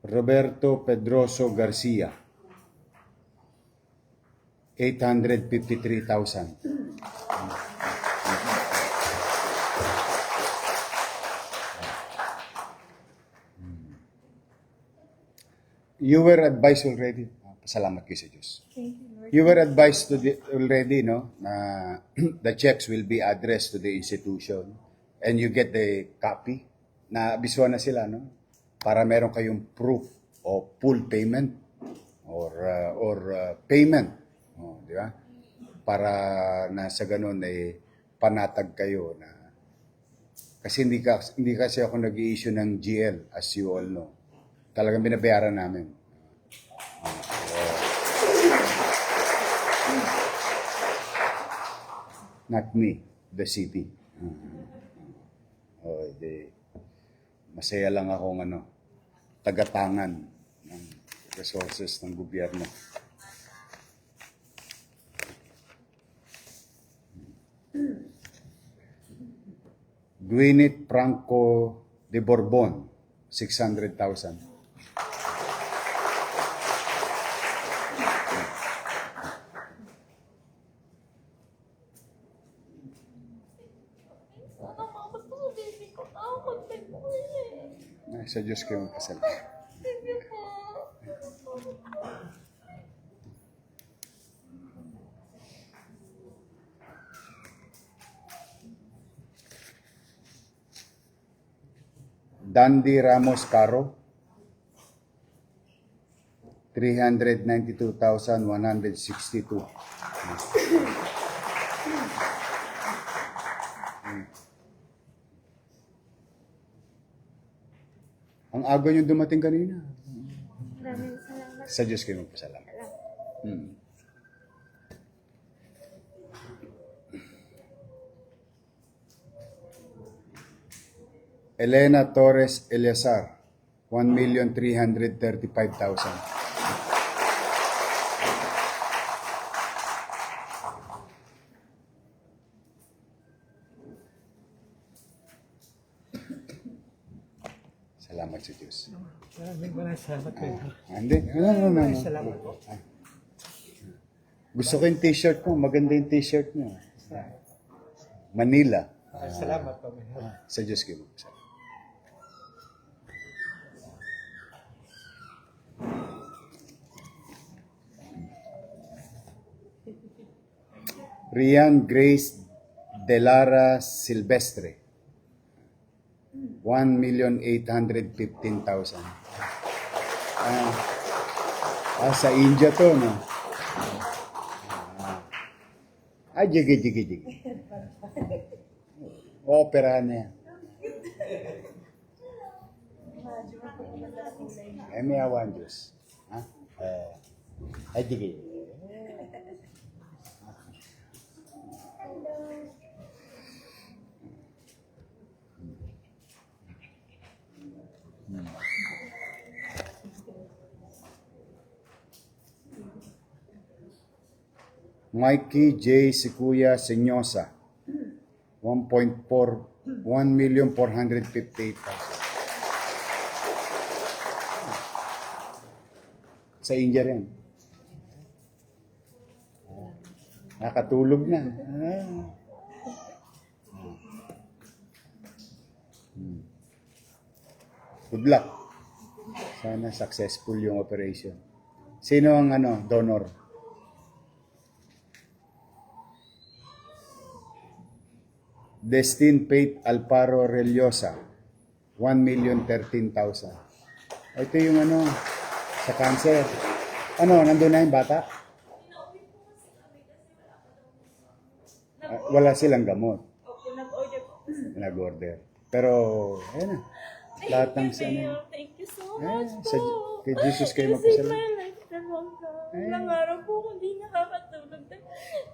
Roberto Pedroso Garcia, 853,000. You were advised already. Pasalamat kayo sa Diyos. Thank you, Lord. You were advised already, no, na the checks will be addressed to the institution and you get the copy na biswa na sila, no, para meron kayong proof of full payment or payment, di ba? Para na sa ganun ay panatag kayo na kasi hindi kasi ako nag-i-issue ng GL, as you all know. Talagang binabayaran namin. Not me, the city. Masaya lang akong tagatangan ng resources ng gobyerno. Gwyneth Franco de Borbon, 600,000. Sa Diyos kayo magpasalamat. Thank you po. Dandy Ramos Caro, 392,162. Ang aga nyo dumating kanina. Maraming salamat. Sa Diyos kayo magpasalamat. Elena Torres Eleazar, 1,335,000. Salamat sa Diyos. Maraming salamat po. Hindi. No. Salamat po. Gusto ko yung t-shirt mo. Maganda yung t-shirt mo. Manila. Salamat po. Sa Diyos kayo magpasalamat. Rian Grace Delara Silvestre, 1,815,000. Sa India to, no? Jigi. Opera na yan. May awan Diyos. Jigi. Mikey J. Sikuya Senyosa, 1,458,000. Sa India rin. Nakatulog na. Good luck. Sana successful yung operation. Sino ang donor? Destin Faith Alparo Reliosa, 1,013,000. Ito yung sa cancer. Nandun na yung bata? Wala silang gamot. Opo, nag-order po. Nag-order. Pero, ayun na. Lahat ng Thank you so much po. Kay Jesus kayo Kasi magpasalamat. my life talaga. Ilang araw po kung di nakakatulog.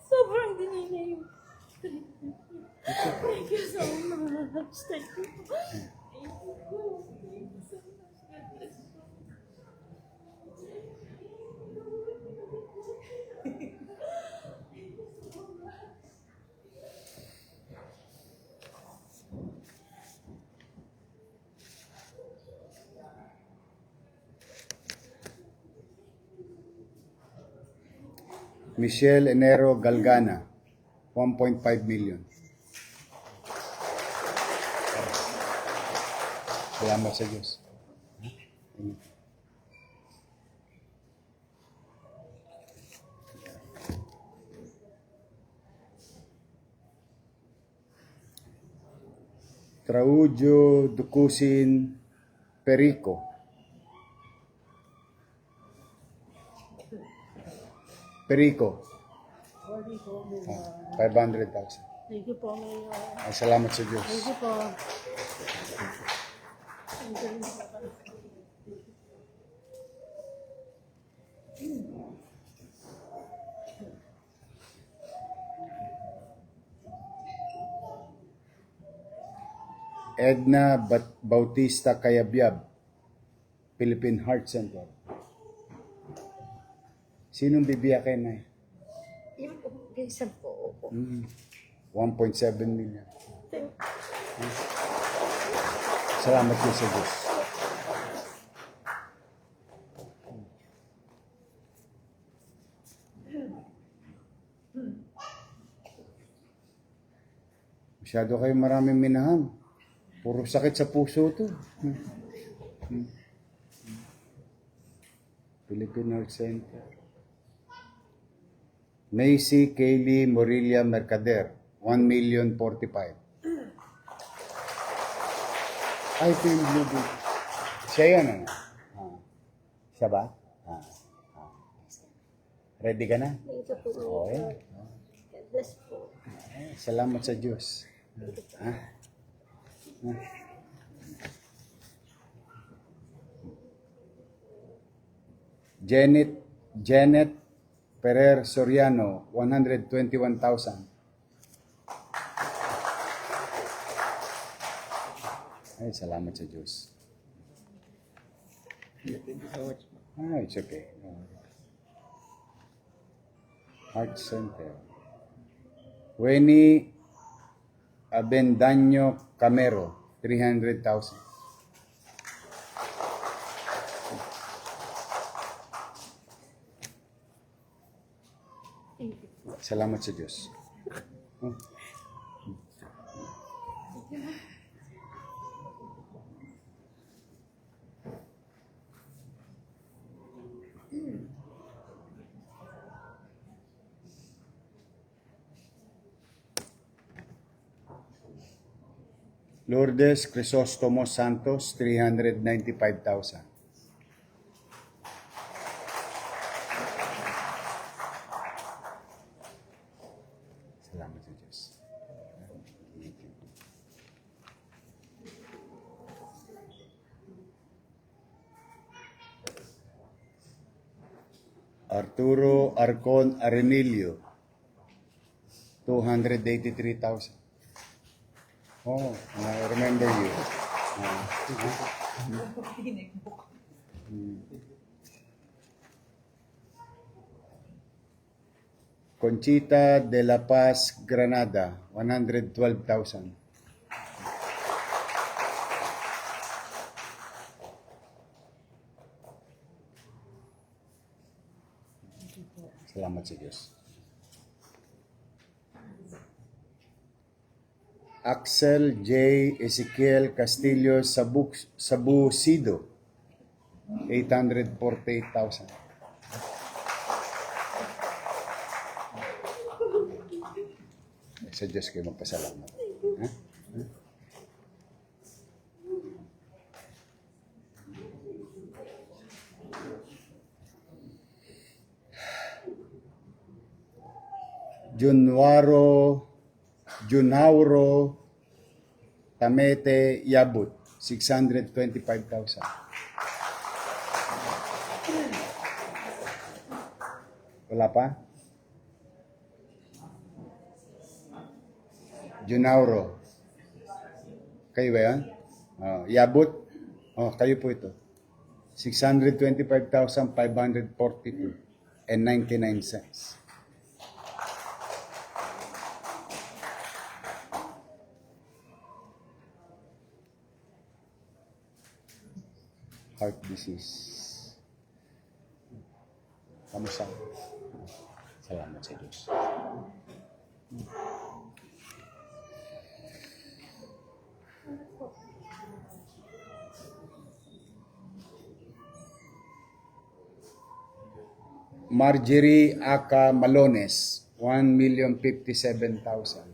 Sobrang dinila yung treatment. Thank you so much. Thank you po. Thank you po. Thank you so much. God bless you. Michelle Enero Galgana, 1.5 million. Salamat sa Diyos. Traudio Dukusin Perico. Perico. 500,000. Thank you po, Mayor. Ay, salamat sa Diyos. Thank you po. Thank you po. Edna Bautista Cayabyab, Philippine Heart Center. Sinong bibiyakin na? Yung isa po. 1.7 million. Thank Salamat po sa Diyos. Masyado kayo maraming minahan. Puro sakit sa puso to. Philippine Heart Center. Macy Kaylee Morilla Mercader, 1,045,000. Ay, ito yung blue book. Siya yan, ano? Siya ba? Ready ka na? you po, Oo, Mayor. yan. God bless po. Salamat sa Diyos. Janet Ferrer Soriano, 121,000. Ay, salamat sa Diyos. Thank you so much. It's okay. Heart Center. Weni Abendaño Camero, 300,000. Thank you. Salamat sa Diyos. Lourdes Crisostomo Santos, 395,000. Salamat sa Diyos. Arturo Arcon Arenilio, 283,000. Oh, I remember you. Conchita de la Paz Granada, 112,000. Salamat sa Diyos. Axel J. Ezekiel Castillo Sabusido, 848,000. Sa Diyos kayo magpasalamat. Ha? Junhauro Tamete Yabut, 625,000. Wala pa? Junhauro. Kayo ba yan? Yabut? Kayo po ito. 625,542 and 99 cents. Heart disease. Kamusta? Salamat sa Diyos. Marjorie Aka Malones, 1,057,000.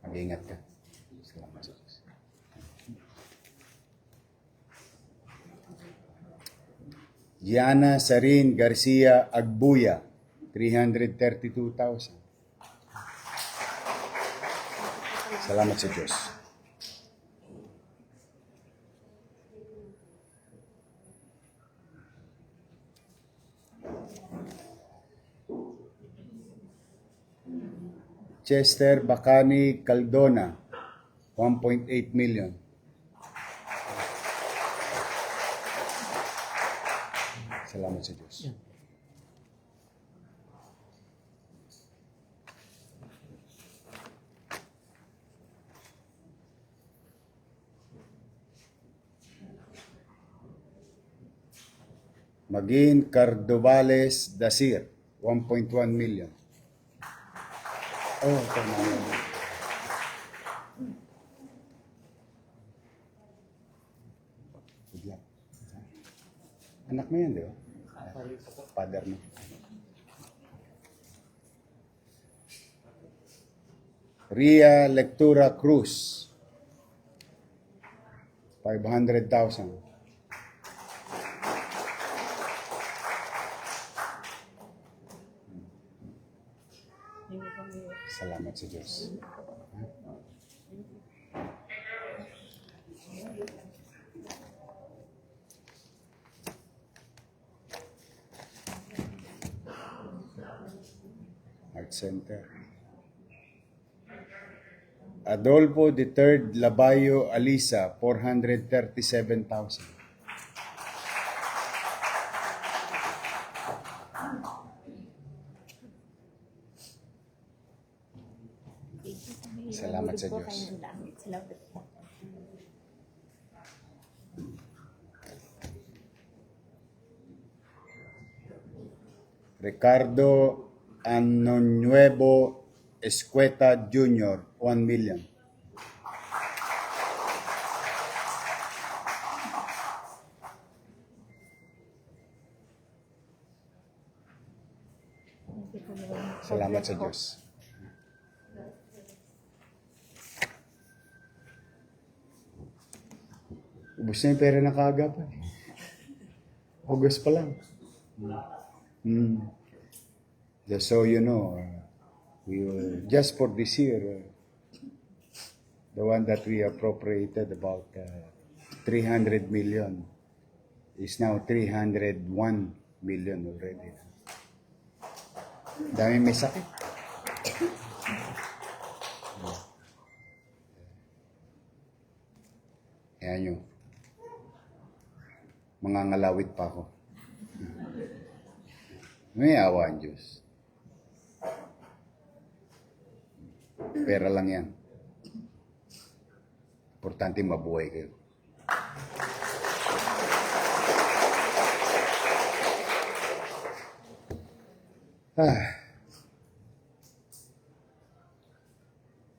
Mag-ingat ka. Salamat sa Diyos. Gianna Sarin Garcia Agbuya, 332,000. Salamat sa Diyos. Chester Bacani Caldona, 1.8 million. Salamat sa Diyos. Magin Cardovales Dasir, 1.1 million. Oh, ito na. Bigla. Anak mo yan, di ba? Father mo. Ria Lectura Cruz, 500,000. Salamat sa Diyos. Art Center. Adolfo III Labayo Alisa, 437,000. Salamat sa Diyos. Salamat po. Ricardo Anonuevo Escueta Jr., 1 million. Salamat sa Diyos. Ubus na yung pera ng kaagapan. August pa lang. Just so you know, we will, just for this year, the one that we appropriated about 300 million is now 301 million already. Dami may sakit. Ayan yun. Mangangalawit pa ako. May awa ang Diyos. Pera lang yan. Importante mabuhay kayo.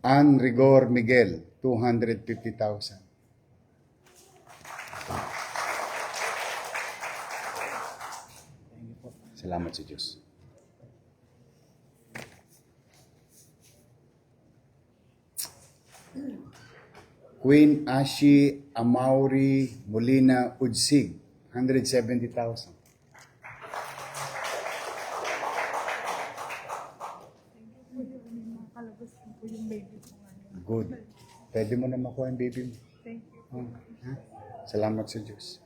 Ann Rigor Miguel, 250,000. Salamat sa Diyos. Queen Ashi Amauri Molina Udsig, 170,000. Good. Pwede mo na makuha yung baby mo. Thank you. Oh, ha? Salamat sa Diyos.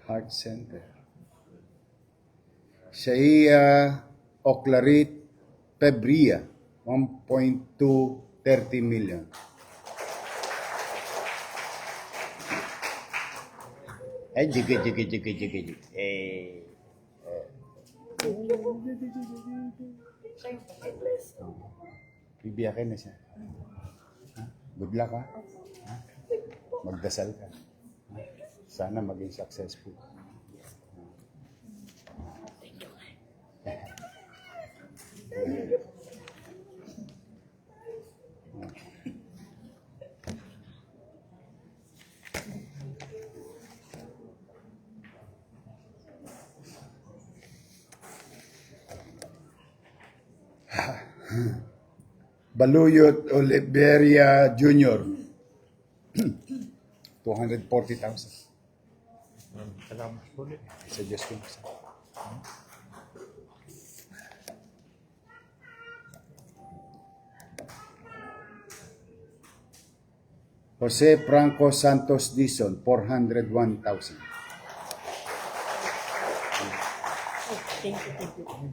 Heart Center. Shaiya Oclarit Pebria, 1.230 million. Ay, jigi. Bibiyakin na siya. Ha? Good luck, ha? Ha? Magdasal ka. Ha? Sana maging successful. Baluyot Oliveria Jr. 240,000. Salamat po ulit. Sa Diyos ko. Jose Franco Santos Dizon, 401,000. Thank you.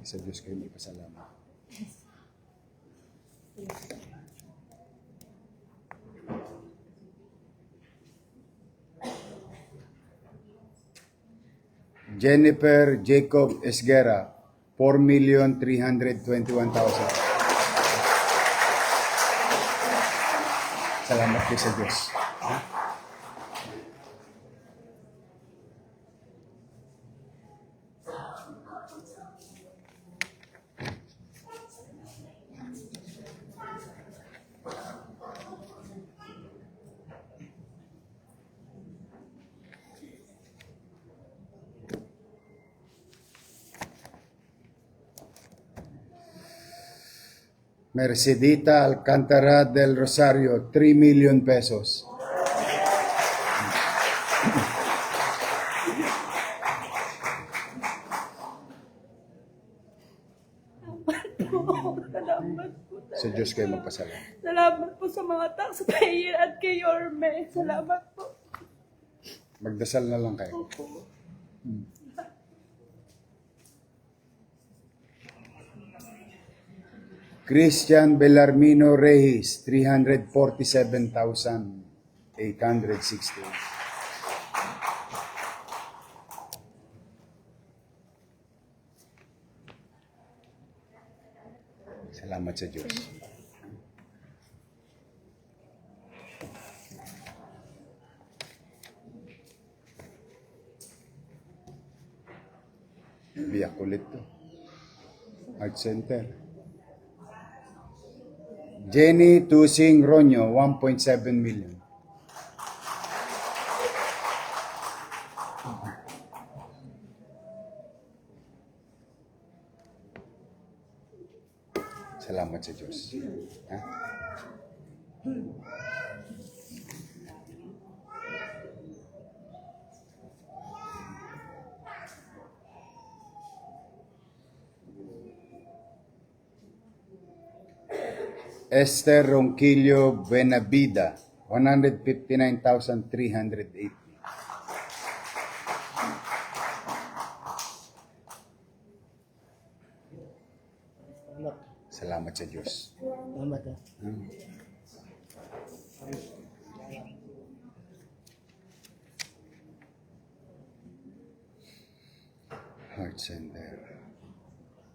Sa Diyos kayo may pasalamat. Jennifer Jacob Esguera, 4,321,000. Salamat kayo sa Diyos. Mercedita Alcantara del Rosario, 3 million pesos. Salamat po. Sa Diyos kayo magpasalamat. Salamat po sa mga taxpayer at kay Yorme. Salamat po. Magdasal na lang kayo. Christian Bellarmino Reyes, 347,860. Salamat sa Diyos. Biyak ulit to. Art Center. Jenny Tusing Ronyo, 1.7 million. Salamat sa Diyos. Ha? Esther Ronquillo Buenavida, 159,380. Salamat sa Diyos. Salamat ah. Heart Center.